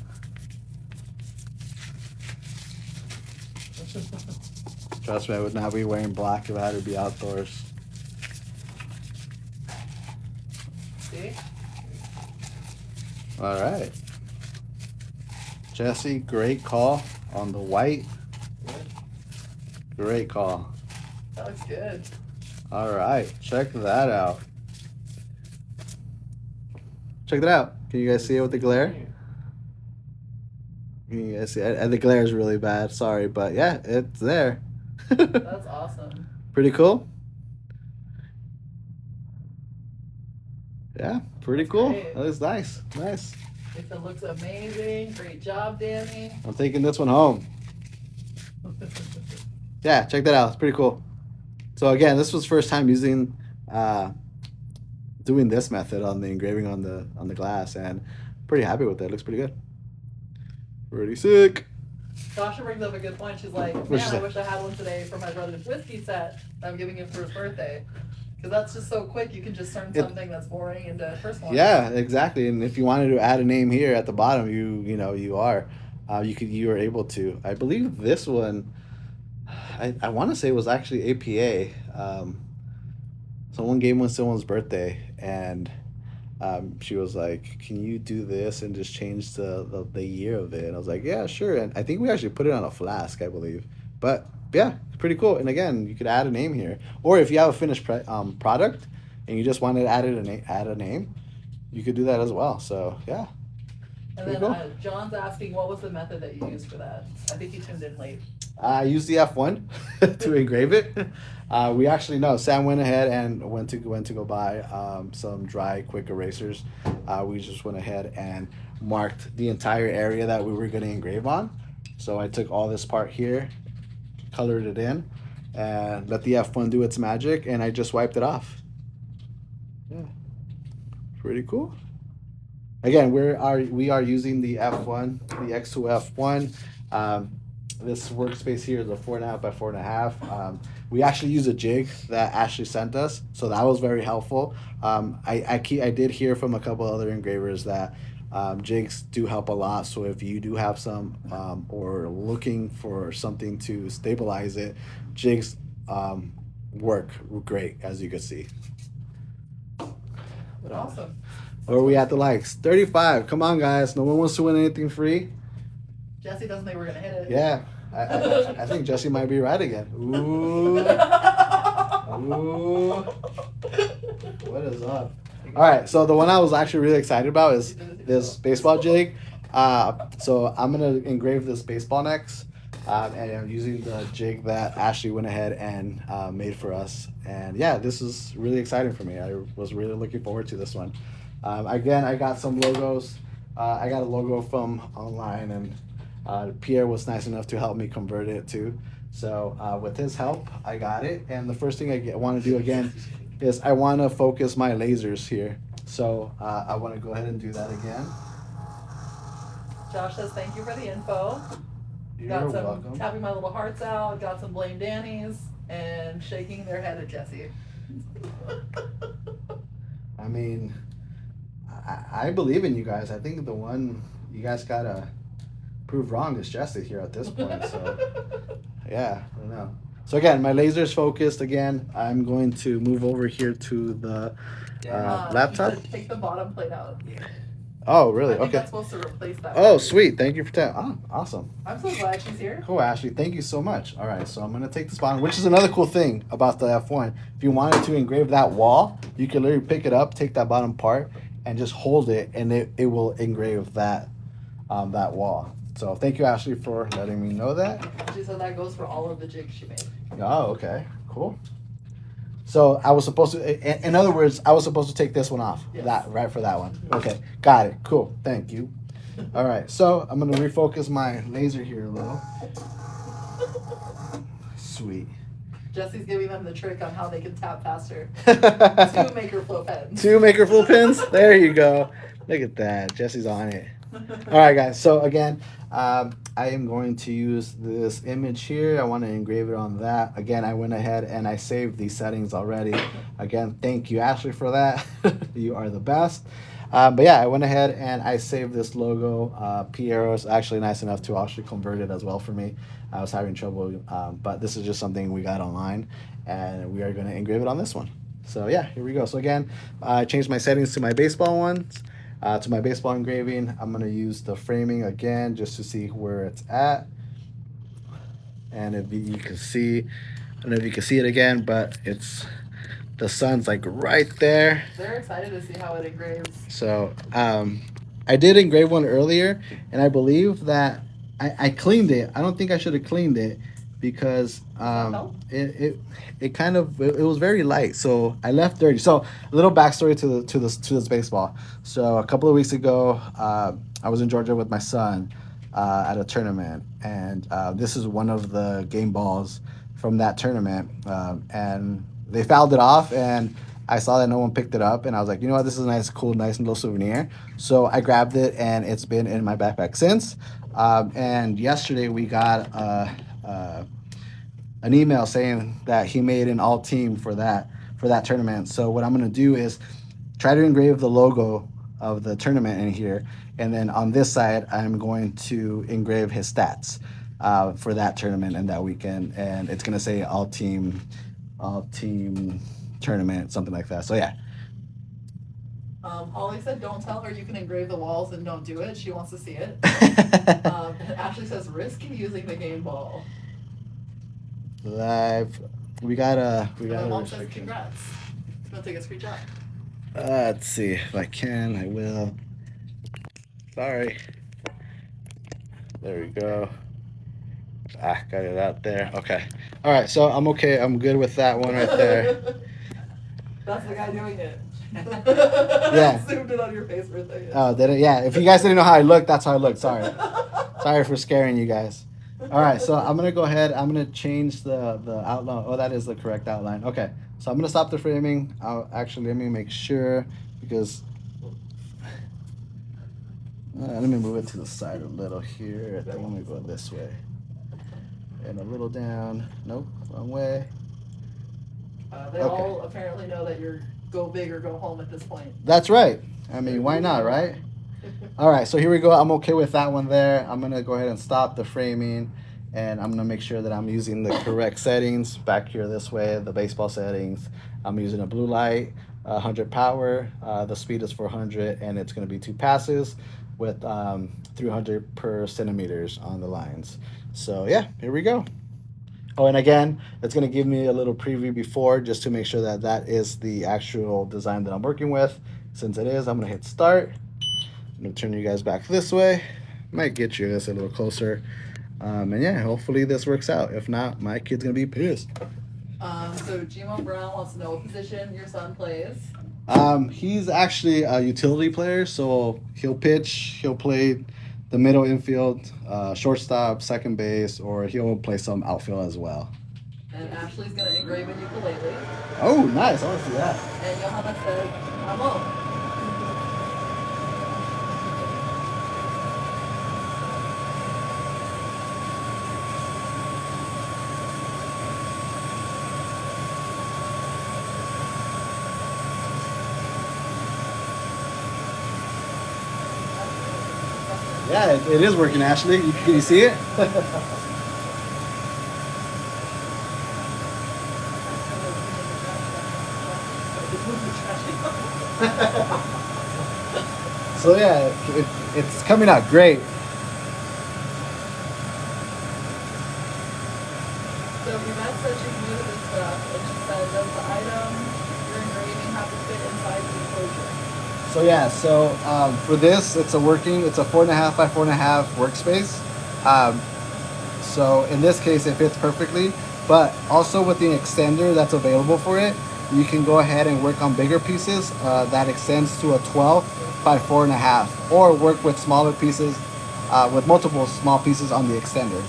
Speaker 4: Trust me, I would not be wearing black if I had to be outdoors.
Speaker 2: See?
Speaker 4: All right. Jesse, great call on the white. Great call.
Speaker 2: That looks good.
Speaker 4: All right, check that out. Check that out. Can you guys see it with the glare? Can you guys see it? And the glare is really bad. Sorry, but yeah, it's there.
Speaker 2: That's awesome.
Speaker 4: Pretty cool. Yeah, pretty cool.
Speaker 2: Great.
Speaker 4: That looks nice. Nice.
Speaker 2: It looks amazing. Great job, Danny.
Speaker 4: I'm taking this one home. Yeah, check that out. It's pretty cool. So again, this was first time using doing this method on the engraving on the glass, and pretty happy with it. It looks pretty good. Pretty sick.
Speaker 2: Sasha brings up a good point. She's like,
Speaker 4: What'd
Speaker 2: man,
Speaker 4: she
Speaker 2: I
Speaker 4: say?
Speaker 2: wish I had one today for my brother's whiskey set that I'm giving him for his birthday. Because that's just so quick. You can just turn something that's boring into personal.
Speaker 4: Yeah, exactly. And if you wanted to add a name here at the bottom, you are you are able to. I believe this one, I want to say was actually APA. Someone gave one someone's birthday, and she was like, "Can you do this and just change the year of it?" And I was like, "Yeah, sure." And I think we actually put it on a flask, I believe. But yeah, it's pretty cool. And again, you could add a name here, or if you have a finished product and you just wanted to add a name, you could do that as well. So yeah.
Speaker 2: And
Speaker 4: Pretty
Speaker 2: then
Speaker 4: cool.
Speaker 2: John's asking, what was the method that you used for that? I think you tuned in late.
Speaker 4: I used the F1 to engrave it. We actually no. Sam went ahead and went to go buy some dry quick erasers. We just went ahead and marked the entire area that we were going to engrave on. So I took all this part here, colored it in, and let the F1 do its magic, and I just wiped it off. Yeah, pretty cool. Again, we are using the F1, the Xtool F1. This workspace here is a 4.5 by 4.5. We actually use a jig that Ashley sent us, so that was very helpful. I did hear from a couple other engravers that jigs do help a lot. So if you do have some or looking for something to stabilize it, jigs work great, as you can see.
Speaker 2: Awesome.
Speaker 4: Where are we at the likes? 35. Come on, guys. No one wants to win anything free.
Speaker 2: Jesse doesn't think we're gonna hit it.
Speaker 4: Yeah, I think Jesse might be right again. Ooh. Ooh. What is up? All right, so the one I was actually really excited about is this baseball jig. So I'm gonna engrave this baseball next, and I'm using the jig that Ashley went ahead and made for us. And yeah, this is really exciting for me. I was really looking forward to this one. Again, I got some logos. I got a logo from online, and Pierre was nice enough to help me convert it too. So with his help, I got it. And the first thing I want to do again is I want to focus my lasers here. So I want to go ahead and do that again.
Speaker 2: Josh says thank you for the info.
Speaker 4: You're
Speaker 2: Got some
Speaker 4: welcome.
Speaker 2: tapping my little hearts out, got some blame Danny's, and shaking their head at Jesse.
Speaker 4: I mean, I believe in you guys. I think the one you guys gotta prove wrong is Jesse here at this point. So yeah, I don't know. So again, my laser's focused again. I'm going to move over here to the laptop.
Speaker 2: You said take the bottom plate out.
Speaker 4: Oh, really?
Speaker 2: I think
Speaker 4: Okay.
Speaker 2: that's supposed to replace that.
Speaker 4: Oh, sweet. Thank you for that. Oh, awesome.
Speaker 2: I'm so glad she's here.
Speaker 4: Cool, Ashley. Thank you so much. All right, so I'm going to take this bottom, which is another cool thing about the F1. If you wanted to engrave that wall, you can literally pick it up, take that bottom part, and just hold it, and it will engrave that wall. So thank you, Ashley, for letting me know that.
Speaker 2: She said that goes for all of the jigs she made.
Speaker 4: Oh, okay. Cool. So I was supposed to, in other words, I was supposed to take this one off.
Speaker 2: Yes.
Speaker 4: That right for that one. Okay, got it. Cool. Thank you. All right, so I'm gonna refocus my laser here a little. Sweet.
Speaker 2: Jesse's giving them the trick on how they can tap faster. 2 MakerFlo pens.
Speaker 4: 2 MakerFlo pens. There you go. Look at that. Jesse's on it. All right, guys. So again, I am going to use this image here. I want to engrave it on that. Again, I went ahead and I saved these settings already. Again, thank you, Ashley, for that. You are the best. But yeah, I went ahead and I saved this logo. Pierre was actually nice enough to actually convert it as well for me. I was having trouble, but this is just something we got online, and we are going to engrave it on this one. So yeah, here we go. So again, I changed my settings to my baseball ones. To my baseball engraving, I'm going to use the framing again just to see where it's at. And if you can see, I don't know if you can see it again, but it's, the sun's like right there.
Speaker 2: They're excited to see how it engraves.
Speaker 4: So I did engrave one earlier, and I believe that I cleaned it. I don't think I should have cleaned it because it kind of it was very light, so I left dirty. So a little backstory to this baseball. So a couple of weeks ago, I was in Georgia with my son at a tournament, and this is one of the game balls from that tournament, and they fouled it off, and I saw that no one picked it up, and I was like, you know what, this is a nice, cool, nice little souvenir. So I grabbed it, and it's been in my backpack since. And yesterday we got an email saying that he made an all team for that tournament. So what I'm gonna do is try to engrave the logo of the tournament in here, and then on this side I'm going to engrave his stats for that tournament and that weekend, and it's gonna say all team tournament, something like that. So yeah.
Speaker 2: Holly said don't tell her you can engrave the walls and don't do it. She wants to see it. And Ashley says risk using the game ball.
Speaker 4: live. We got a
Speaker 2: Mom says
Speaker 4: restriction.
Speaker 2: congrats. You want to take a screenshot?
Speaker 4: Let's see if I can. I will. Sorry. There we go. Got it out there. Okay. All right. So I'm okay. I'm good with that one right there.
Speaker 2: That's the guy doing it.
Speaker 4: Yeah.
Speaker 2: Zoomed in on your face for a second.
Speaker 4: Oh, did it? Yeah. If you guys didn't know how I looked, that's how I looked. Sorry. Sorry for scaring you guys. All right. So I'm gonna go ahead. I'm gonna change the outline. Oh, that is the correct outline. Okay. So I'm gonna stop the framing. Let me make sure because. Let me move it to the side a little here. I think I'm gonna go this way. And a little down. Nope, wrong way.
Speaker 2: They all apparently know that you're go big or go home at this point.
Speaker 4: That's right. I mean, why not, right? All right, so here we go. I'm okay with that one there. I'm gonna go ahead and stop the framing, and I'm gonna make sure that I'm using the correct settings back here this way, the baseball settings. I'm using a blue light, 100 power. The speed is 400, and it's gonna be 2 passes with 300 per centimeters on the lines. So yeah, here we go. Oh, and again, it's going to give me a little preview before just to make sure that that is the actual design that I'm working with. Since it is, I'm going to hit start. I'm going to turn you guys back this way. Might get you this a little closer. And yeah, hopefully this works out. If not, my kid's going to be pissed.
Speaker 2: So Gmo Brown wants to know what position your son plays.
Speaker 4: He's actually a utility player, so he'll pitch, he'll play the middle infield, shortstop, second base, or he'll play some outfield as well.
Speaker 2: And Ashley's gonna engrave a ukulele.
Speaker 4: Oh, nice! I want to see that.
Speaker 2: And Johanna said, "Amo."
Speaker 4: Yeah, it is working, Ashley. Can you see it? So yeah, it's coming out great.
Speaker 2: So Yvette said she's new to this stuff, and she said, "Does the item you're engraving have to fit inside the enclosure?"
Speaker 4: So yeah, for this, it's a 4.5 by 4.5 workspace. So in this case, it fits perfectly. But also with the extender that's available for it, you can go ahead and work on bigger pieces that extends to a 12 by 4.5, or work with smaller pieces, with multiple small pieces on the extender.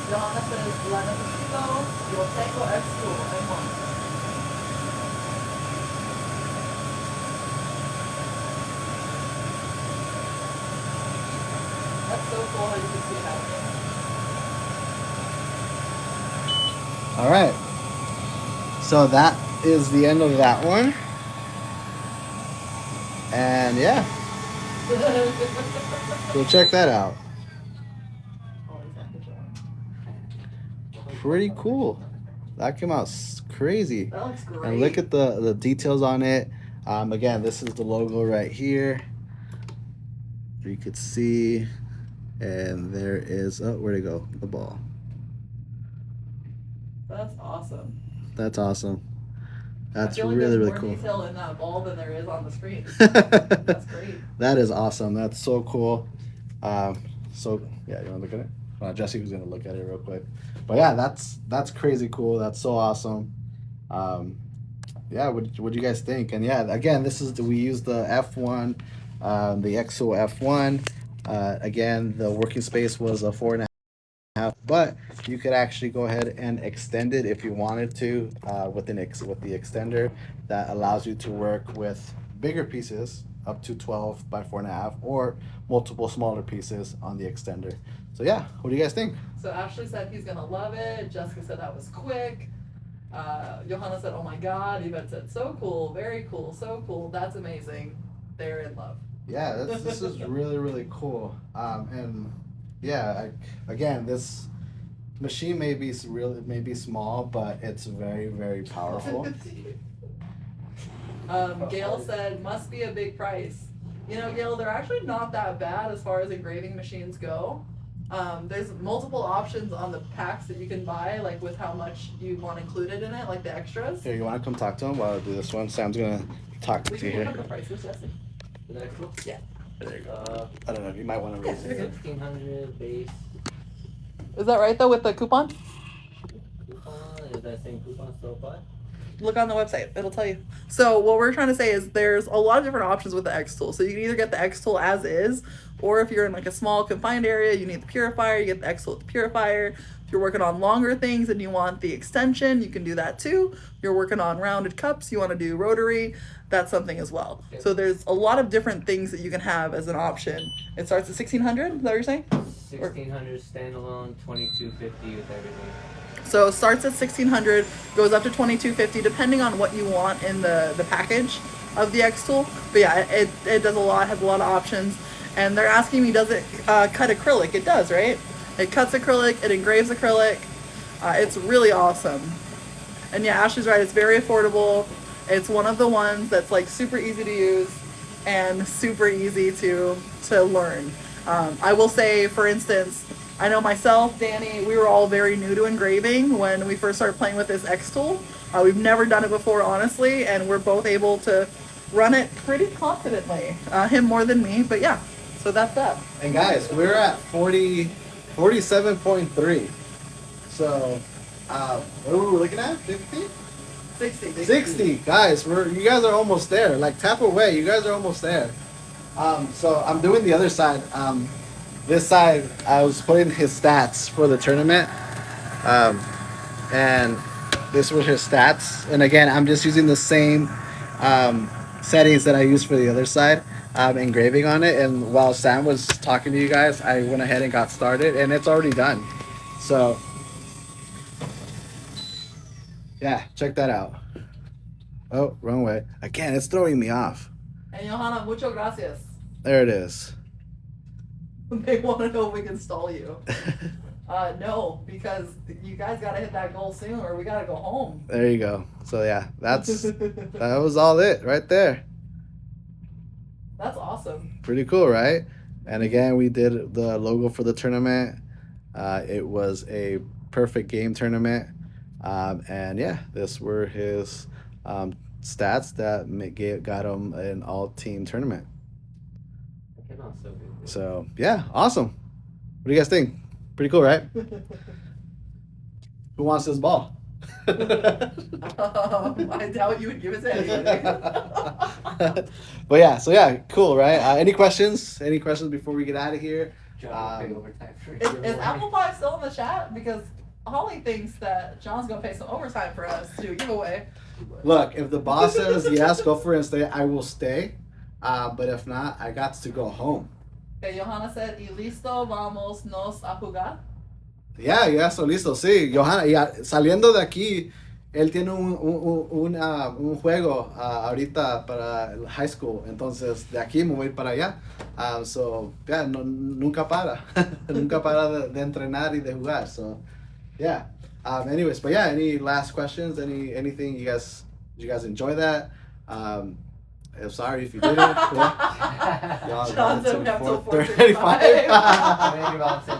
Speaker 2: Johanna says, "La necesito, yo tengo Xtool F1." That's so cool how you can see it happening.
Speaker 4: All right. So that is the end of that one. And yeah, so check that out. Pretty cool. That came out crazy.
Speaker 2: That looks great.
Speaker 4: And look at the details on it. Again, this is the logo right here. You could see. And there is, oh, where'd it go? The ball.
Speaker 2: That's awesome.
Speaker 4: That's awesome. That's
Speaker 2: I feel like
Speaker 4: really,
Speaker 2: there's
Speaker 4: really
Speaker 2: more
Speaker 4: cool.
Speaker 2: detail in that ball than there is on the screen. That's great.
Speaker 4: That is awesome. That's so cool. So yeah, you want to look at it? Jesse was gonna look at it real quick. But yeah, that's crazy cool. That's so awesome. Yeah, what do you guys think? And yeah, again, we use the F1, the Xtool F1. Again, the working space was a 4.5, but you could actually go ahead and extend it if you wanted to with the extender that allows you to work with bigger pieces up to 12 by 4.5, or multiple smaller pieces on the extender. So yeah, what do you guys think?
Speaker 2: So Ashley said he's gonna love it. Jessica said that was quick. Johanna said, "Oh my God." Yvette said, "So cool, very cool, so cool. That's amazing." They're in love.
Speaker 4: Yeah, this is really, really cool. And yeah, again, this machine may be small, but it's very, very powerful.
Speaker 2: Gail said, "Must be a big price." You know, Gail, they're actually not that bad as far as engraving machines go. There's multiple options on the packs that you can buy, like with how much you want included in it, like the extras.
Speaker 4: Here, you want to come talk to him while I do this one? Sam's gonna talk
Speaker 2: We
Speaker 4: to you
Speaker 2: can look
Speaker 4: here.
Speaker 2: up the prices, Jesse.
Speaker 3: The next one?
Speaker 2: Yeah.
Speaker 4: There you go. I don't know. You might want to raise it.
Speaker 3: 1600 base
Speaker 2: Is that right though with the coupon?
Speaker 3: coupon. Is that same coupon still apply?
Speaker 2: Look on the website, it'll tell you. So what we're trying to say is there's a lot of different options with the Xtool. So you can either get the Xtool as is, or if you're in like a small confined area, you need the purifier, you get the Xtool with the purifier. If you're working on longer things and you want the extension, you can do that too. If you're working on rounded cups, you want to do rotary, that's something as well.
Speaker 3: Okay.
Speaker 2: So there's a lot of different things that you can have as an option. It starts at 1600, is that what you're saying?
Speaker 3: 1600 standalone, 2250 with everything.
Speaker 2: So it starts at 1600, goes up to 2250, depending on what you want in the package of the Xtool. But yeah, it does a lot, has a lot of options. And they're asking me, does it cut acrylic? It does, right? It cuts acrylic, it engraves acrylic. It's really awesome. And yeah, Ashley's right, it's very affordable. It's one of the ones that's like super easy to use and super easy to learn. I will say, for instance, I know myself, Danny, we were all very new to engraving when we first started playing with this Xtool. We've never done it before, honestly, and we're both able to run it pretty confidently. Him more than me, but yeah, so that's that.
Speaker 4: And guys, we're at 47.3. So, what are we looking at? 50?
Speaker 2: 60.
Speaker 4: 60. Guys, you guys are almost there. Like, tap away. You guys are almost there. So I'm doing the other side. This side, I was putting his stats for the tournament. And this were his stats. And again, I'm just using the same settings that I used for the other side, engraving on it. And while Sam was talking to you guys, I went ahead and got started, and it's already done. So, yeah, check that out. Oh, wrong way. Again, it's throwing me off.
Speaker 2: And Johanna, mucho gracias.
Speaker 4: There it is.
Speaker 2: They want to know if we can stall you. No, because you guys got to hit that goal soon or we got to go home.
Speaker 4: There you go. So yeah, that was all it right there.
Speaker 2: That's awesome.
Speaker 4: Pretty cool, right? And again, we did the logo for the tournament. It was a perfect game tournament. And yeah, this were his stats that got him an all-team tournament.
Speaker 3: That came out so good.
Speaker 4: So yeah, awesome. What do you guys think? Pretty cool, right? Who wants this ball?
Speaker 2: I doubt you would give it to anybody.
Speaker 4: But yeah, so yeah, cool, right? Any questions? Any questions before we get out of here?
Speaker 3: John will pay overtime for it.
Speaker 2: Is Apple Pie still in the chat? Because Holly thinks that John's going to pay some overtime for us to do a giveaway.
Speaker 4: Look, if the boss says yes, go for it and stay, I will stay. But if not, I got to go home.
Speaker 2: Okay, Johanna said, y listo, vamos nos a jugar.
Speaker 4: Ya, so listo, sí. Johanna, ya, saliendo de aquí, él tiene un juego ahorita para el high school. Entonces, de aquí me voy para allá. So, yeah, nunca para. Nunca para de entrenar y de jugar. So, yeah. Anyways, but yeah, any last questions? Anything you guys enjoy that? I'm sorry if you didn't. Y'all
Speaker 2: John's
Speaker 4: got
Speaker 2: up till
Speaker 4: 4:35.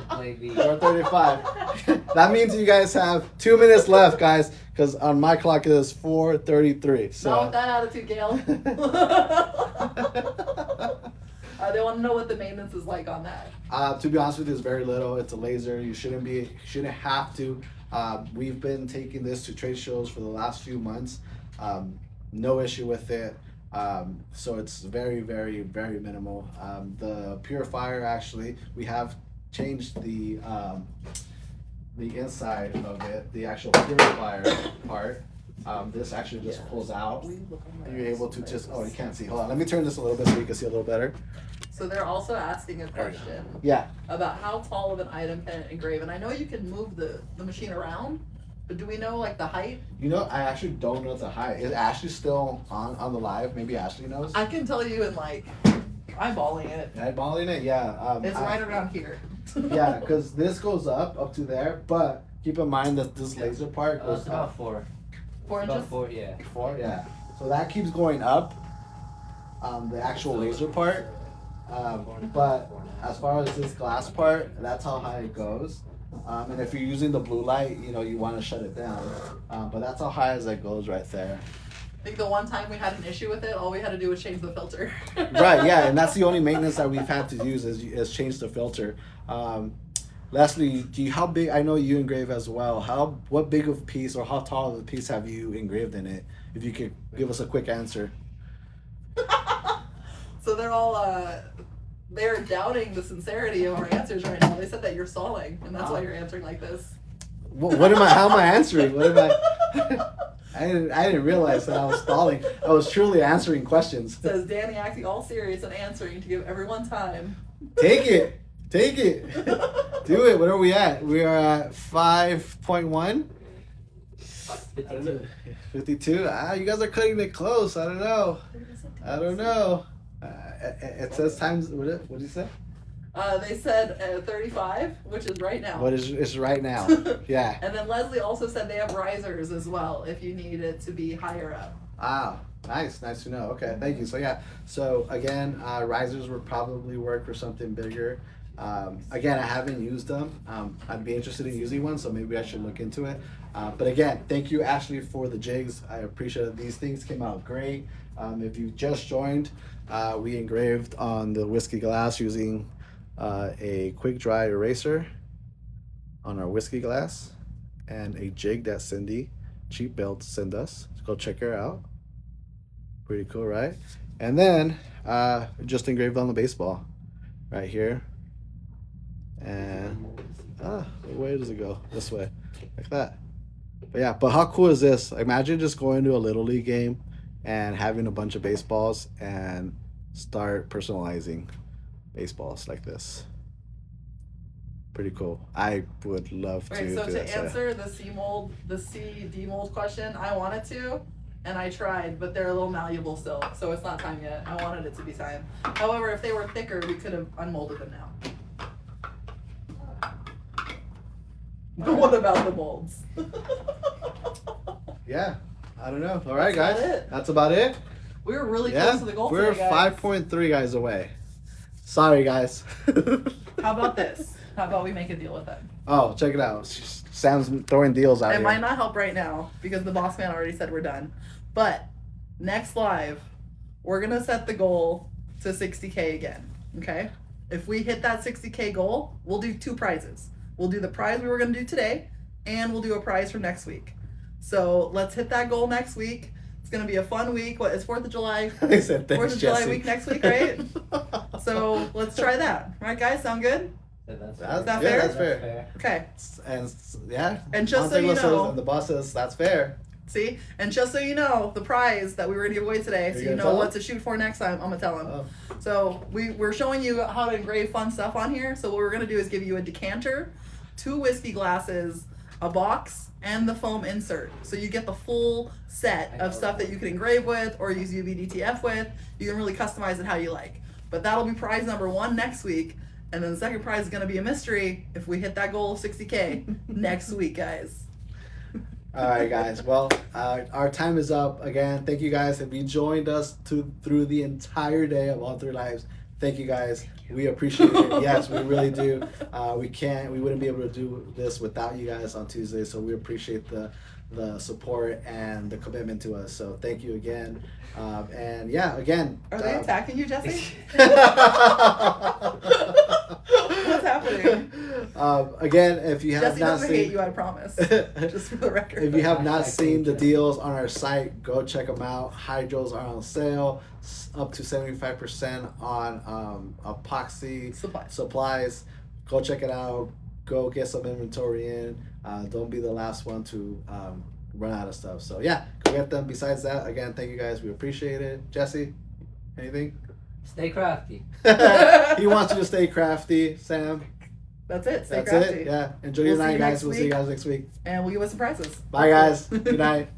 Speaker 3: 4:35.
Speaker 4: 4:35. That means you guys have 2 minutes left, guys, because on my clock it is 4:33. So.
Speaker 2: Not with that attitude, Gail. They want to know what the maintenance is like on that.
Speaker 4: To be honest with you, it's very little. It's a laser. You shouldn't have to. We've been taking this to trade shows for the last few months. No issue with it. So it's very, very, very minimal. The purifier, actually, we have changed the inside of it, the actual purifier part. This actually just pulls out. You're able to just, you can't see. Hold on, let me turn this a little bit so you can see a little better.
Speaker 2: So they're also asking a question about how tall of an item can it engrave. And I know you can move the machine around, but do we know like the height?
Speaker 4: You know, I actually don't know the height. Is Ashley still on the live? Maybe Ashley knows.
Speaker 2: I can tell you in like eyeballing it.
Speaker 4: Eyeballing it, yeah.
Speaker 2: It's right around here.
Speaker 4: Yeah, because this goes up to there, but keep in mind that this laser part goes
Speaker 3: It's
Speaker 4: up.
Speaker 3: about 4.
Speaker 2: 4 inches?
Speaker 3: About 4, yeah.
Speaker 4: 4, yeah. So that keeps going up. The actual laser part. But as far as this glass part, that's how high it goes. And if you're using the blue light, you know, you want to shut it down. But that's how high as it goes right there.
Speaker 2: I think the one time we had an issue with it, all we had to do was change the filter.
Speaker 4: Right, yeah, and that's the only maintenance that we've had to use is change the filter. Leslie, how big? I know you engrave as well. What big of a piece or how tall of a piece have you engraved in it? If you could give us a quick answer.
Speaker 2: So they're doubting the sincerity of our answers right now. They said that you're stalling, and that's why you're answering like this.
Speaker 4: What am I? How am I answering? What am I? I didn't realize that I was stalling. I was truly answering questions.
Speaker 2: It says Danny acting all serious and answering to give everyone time.
Speaker 4: Take it. Do it. What are we at? We are at 5.1. 52. You guys are cutting it close. I don't know. It says times. What did you say?
Speaker 2: They said 35, which is right now.
Speaker 4: What is right now? Yeah.
Speaker 2: And then Leslie also said they have risers as well if you need it to be higher up.
Speaker 4: Ah, nice to know. Okay, thank you. So yeah, again, risers would probably work for something bigger. Again, I haven't used them. I'd be interested in using one, so maybe I should look into it. But again, thank you, Ashley, for the jigs. I appreciate it. These things came out great. If you just joined, we engraved on the whiskey glass using a quick dry eraser on our whiskey glass and a jig that Cindy Cheap Build sent us. Go check her out. Pretty cool, right? And then just engraved on the baseball right here. And where does it go? This way, like that. But yeah, how cool is this? Imagine just going to a little league game and having a bunch of baseballs and start personalizing baseballs like this. Pretty cool. I would love to.
Speaker 2: So to answer the CD mold question, I wanted to, and I tried, but they're a little malleable still, so it's not time yet. I wanted it to be time. However, if they were thicker, we could have unmolded them now. But what about the molds?
Speaker 4: Yeah, I don't know. All right,
Speaker 2: That's
Speaker 4: guys.
Speaker 2: about it.
Speaker 4: That's about it.
Speaker 2: We were really close to the goal
Speaker 4: We're
Speaker 2: today, guys.
Speaker 4: 5.3 guys away. Sorry, guys.
Speaker 2: How about this? How about we make a deal with them?
Speaker 4: Oh, check it out. Sam's throwing deals out
Speaker 2: It
Speaker 4: here.
Speaker 2: might not help right now because the boss man already said we're done. But next live, we're going to set the goal to 60K again. Okay? If we hit that 60K goal, we'll do 2 prizes. We'll do the prize we were going to do today, and we'll do a prize for next week. So let's hit that goal next week. It's going to be a fun week. What, it's 4th of July?
Speaker 4: I said thanks,
Speaker 2: 4th of July
Speaker 4: Jesse.
Speaker 2: week next week, right? So let's try that. Right, guys? Sound good?
Speaker 3: That's
Speaker 2: that
Speaker 4: yeah,
Speaker 2: fair?
Speaker 4: That's fair.
Speaker 2: Okay.
Speaker 4: And yeah.
Speaker 2: And just so you
Speaker 4: Monte says-
Speaker 2: know-
Speaker 4: and the boss says that's fair.
Speaker 2: See? And just so you know, the prize that we were going to give away today, so
Speaker 4: You're
Speaker 2: you
Speaker 4: gonna
Speaker 2: know
Speaker 4: tell
Speaker 2: what
Speaker 4: him?
Speaker 2: to shoot for next time, I'm going to tell him.
Speaker 4: Oh.
Speaker 2: So we're showing you how to engrave fun stuff on here. So what we're going to do is give you a decanter, 2 whiskey glasses, a box, and the foam insert. So you get the full set of stuff that you can engrave with or use UV DTF with. You can really customize it how you like. But that'll be prize number 1 next week. And then the second prize is going to be a mystery if we hit that goal of 60K next week, guys.
Speaker 4: All right, guys. Well, our time is up. Again, thank you guys. If you joined us through the entire day of All Three Lives, thank you guys. We appreciate it. Yes, we really do. We wouldn't be able to do this without you guys on Tuesday. So we appreciate the support and the commitment to us. So thank you again. And yeah, again.
Speaker 2: Are they attacking you, Jesse? What's happening?
Speaker 4: Again, if you have
Speaker 2: Jesse
Speaker 4: not
Speaker 2: doesn't hate
Speaker 4: seen,
Speaker 2: you, I promise. Just for the record.
Speaker 4: if you have not seen the deals on our site, go check them out. Hydros are on sale, up to 75% on epoxy supplies. Go check it out. Go get some inventory in. Don't be the last one to run out of stuff. So yeah, go get them. Besides that, again, thank you guys. We appreciate it. Jesse, anything?
Speaker 3: Stay crafty.
Speaker 4: He wants you to stay crafty. Sam,
Speaker 2: That's it. Stay
Speaker 4: that's
Speaker 2: crafty.
Speaker 4: it. Yeah. Enjoy your
Speaker 2: We'll see
Speaker 4: night,
Speaker 2: you
Speaker 4: guys.
Speaker 2: next
Speaker 4: We'll see you
Speaker 2: week.
Speaker 4: guys next week.
Speaker 2: And we'll give us some prizes.
Speaker 4: Bye, guys. Good night.